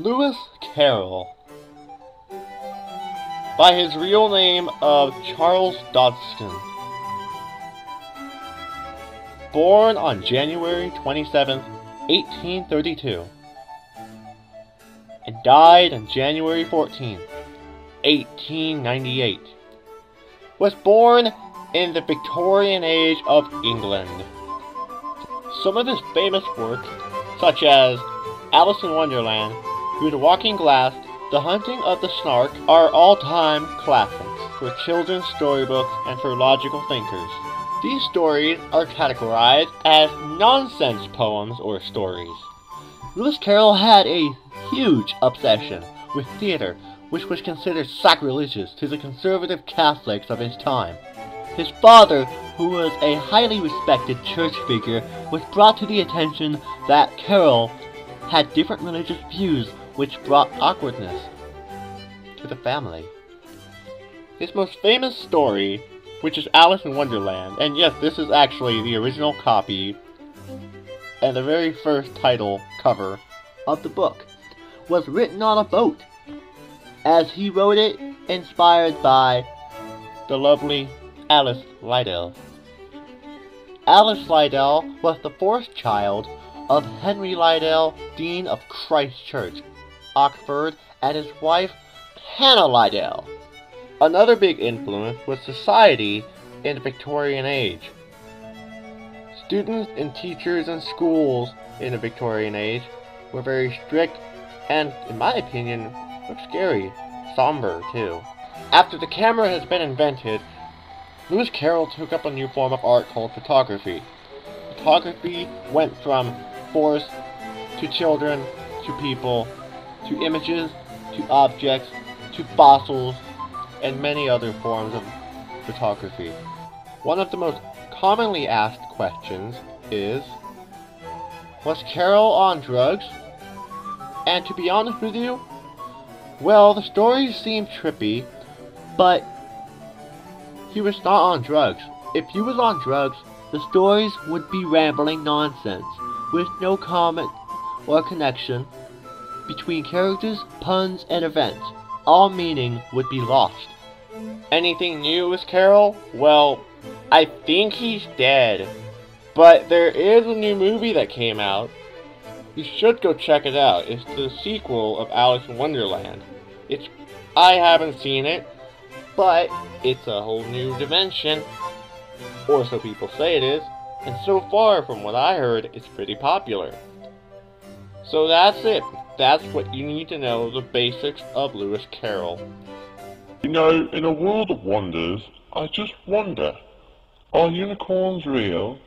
Lewis Carroll, by his real name of Charles Dodson. Born on January 27th, 1832, and died on January 14th, 1898. Was born in the Victorian age of England. Some of his famous works, such as Alice in Wonderland, Through the Walking Glass, The Hunting of the Snark, are all-time classics for children's storybooks and for logical thinkers. These stories are categorized as nonsense poems or stories. Lewis Carroll had a huge obsession with theater, which was considered sacrilegious to the conservative Catholics of his time. His father, who was a highly respected church figure, was brought to the attention that Carroll had different religious views, which brought awkwardness to the family. His most famous story, which is Alice in Wonderland, and yes, this is actually the original copy and the very first title cover of the book, was written on a boat, as he wrote it inspired by the lovely Alice Liddell. Alice Liddell was the fourth child of Henry Liddell, Dean of Christ Church, Oxford, and his wife Hannah Liddell. Another big influence was society in the Victorian age. Students and teachers in schools in the Victorian age were very strict and, in my opinion, were scary, somber too. After the camera has been invented, Lewis Carroll took up a new form of art called photography. Photography went from forest to children to people to images to objects to fossils and many other forms of photography. One of the most commonly asked questions is, was Carroll on drugs? And to be honest with you, well, the stories seem trippy, but he was not on drugs. If he was on drugs, the stories would be rambling nonsense, with no comment or connection between characters, puns, and events. All meaning would be lost. Anything new with Carroll? Well, I think he's dead. But there is a new movie that came out. You should go check it out. It's the sequel of Alice in Wonderland. I haven't seen it, but it's a whole new dimension. Or so people say it is. And so far, from what I heard, it's pretty popular. So that's it. That's what you need to know, the basics of Lewis Carroll. You know, in a world of wonders, I just wonder, are unicorns real?